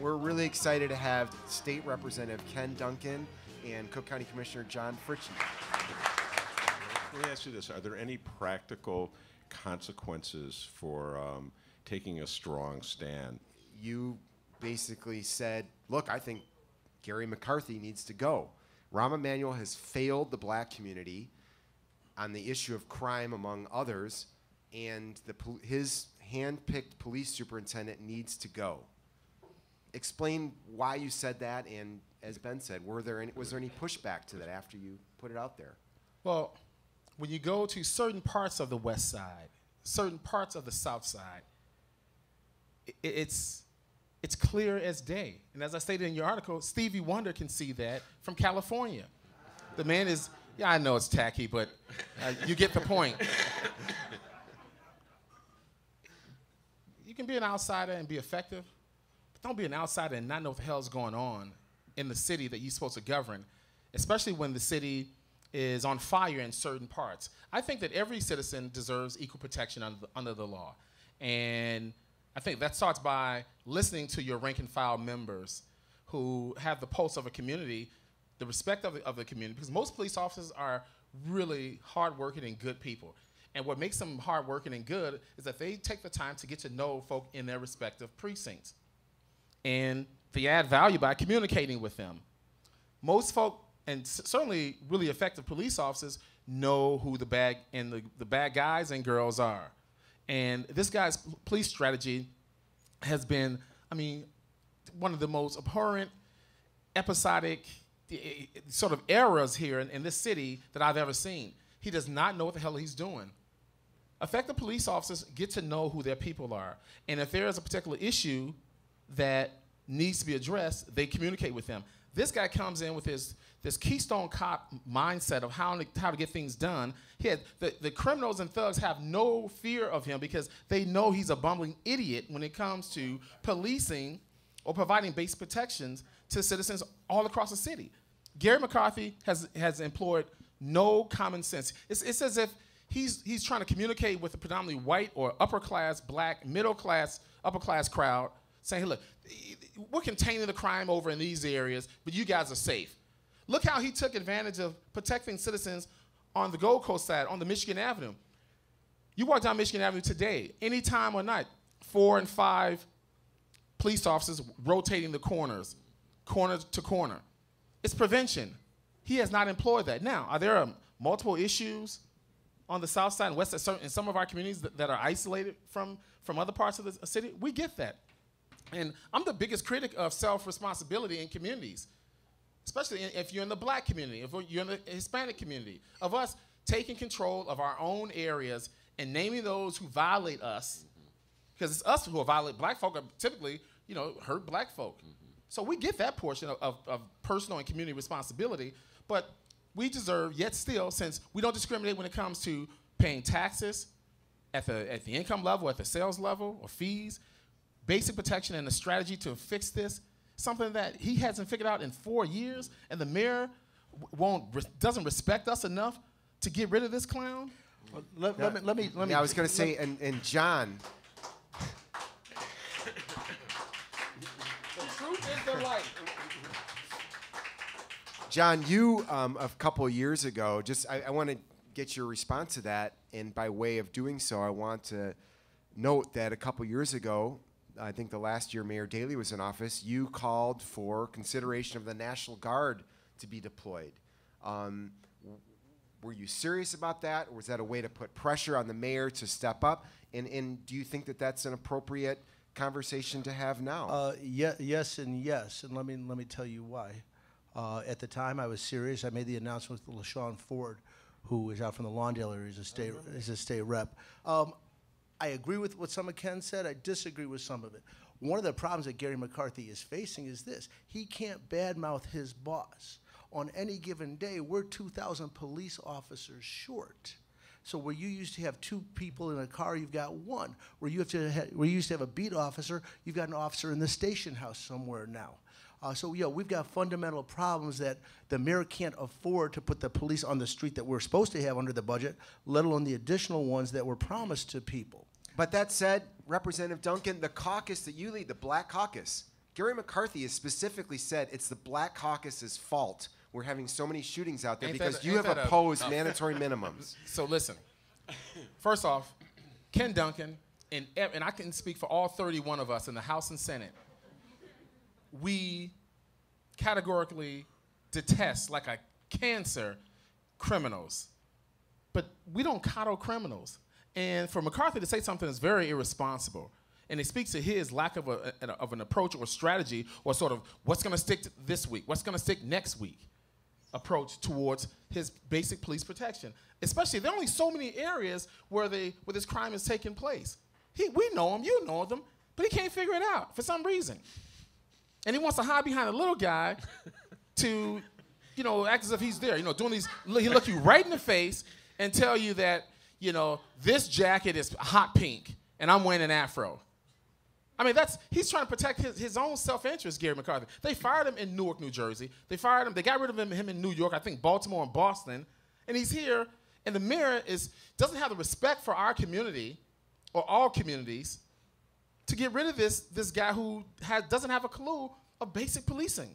We're really excited to have State Representative Ken Dunkin and Cook County Commissioner John Fritchey. Let me ask you this. Are there any practical consequences for taking a strong stand? You basically said, look, I think Garry McCarthy needs to go. Rahm Emanuel has failed the black community on the issue of crime, among others, and his hand-picked police superintendent needs to go. Explain why you said that, and as Ben said, was there any pushback to that after you put it out there? Well, when you go to certain parts of the west side, certain parts of the south side, it's clear as day. And as I stated in your article, Stevie Wonder can see that from California. The man is, yeah, I know it's tacky, but you get the point. You can be an outsider and be effective, but don't be an outsider and not know what the hell's going on in the city that you're supposed to govern, especially when the city is on fire in certain parts. I think that every citizen deserves equal protection under the law. And I think that starts by listening to your rank and file members who have the pulse of a community, the respect of the community, because most police officers are really hardworking and good people. And what makes them hardworking and good is that they take the time to get to know folk in their respective precincts. And they add value by communicating with them. Most folk, and certainly really effective police officers, know who the bad guys and girls are. And this guy's police strategy has been, I mean, one of the most abhorrent, episodic sort of errors here in this city that I've ever seen. He does not know what the hell he's doing. Effective police officers get to know who their people are. And if there is a particular issue that needs to be addressed, they communicate with them. This guy comes in with this Keystone Cop mindset of how to get things done. The criminals and thugs have no fear of him because they know he's a bumbling idiot when it comes to policing or providing basic protections to citizens all across the city. Garry McCarthy has employed no common sense. It's as if he's trying to communicate with a predominantly white or upper class, black, middle class, upper class crowd, saying, hey, look, we're containing the crime over in these areas, but you guys are safe. Look how he took advantage of protecting citizens on the Gold Coast side, on the Michigan Avenue. You walk down Michigan Avenue today, any time or night, 4 and 5 police officers rotating the corners, corner to corner. It's prevention. He has not employed that. Now, are there multiple issues on the south side and west side in some of our communities that are isolated from other parts of the city? We get that. And I'm the biggest critic of self-responsibility in communities, especially if you're in the black community, if you're in the Hispanic community, of us taking control of our own areas and naming those who violate us, because it's us who violate black folk, are typically, hurt black folk. So we get that portion of personal and community responsibility, but we deserve, yet still, since we don't discriminate when it comes to paying taxes at the income level, at the sales level, or fees, basic protection and a strategy to fix this, something that he hasn't figured out in 4 years, and the mayor doesn't respect us enough to get rid of this clown? Well, let me. I was going to say, and John. The truth is the light. John, you, a couple years ago, I want to get your response to that, and by way of doing so, I want to note that a couple years ago, I think the last year Mayor Daley was in office, you called for consideration of the National Guard to be deployed. Were you serious about that, or was that a way to put pressure on the mayor to step up? And do you think that that's an appropriate conversation to have now? Yes and yes, and let me tell you why. At the time, I was serious. I made the announcement with LaShawn Ford, who is out from the Lawndale area, is a state rep. I agree with what some of Ken said. I disagree with some of it. One of the problems that Garry McCarthy is facing is this. He can't badmouth his boss. On any given day, we're 2,000 police officers short. So where you used to have 2 people in a car, you've got 1. Where you used to have a beat officer, you've got an officer in the station house somewhere now. So we've got fundamental problems that the mayor can't afford to put the police on the street that we're supposed to have under the budget, let alone the additional ones that were promised to people. But that said, Representative Duncan, the caucus that you lead, the Black Caucus, Garry McCarthy has specifically said it's the Black Caucus's fault we're having so many shootings out there because you have opposed mandatory minimums. So listen, first off, Ken Dunkin, and I can speak for all 31 of us in the House and Senate, we categorically detest, like a cancer, criminals. But we don't coddle criminals. And for McCarthy to say something that's very irresponsible, and it speaks to his lack of an approach or strategy, or sort of what's going to stick this week, what's going to stick next week approach towards his basic police protection. Especially, there are only so many areas where this crime is taking place. We know him, you know them, but he can't figure it out for some reason. And he wants to hide behind a little guy to, act as if he's there. Doing these, he look you right in the face and tell you that, this jacket is hot pink and I'm wearing an afro. I mean, he's trying to protect his own self-interest, Garry McCarthy. They fired him in Newark, New Jersey. They got rid of him in New York, I think Baltimore and Boston. And he's here, and the mayor doesn't have the respect for our community or all communities to get rid of this guy who doesn't have a clue of basic policing.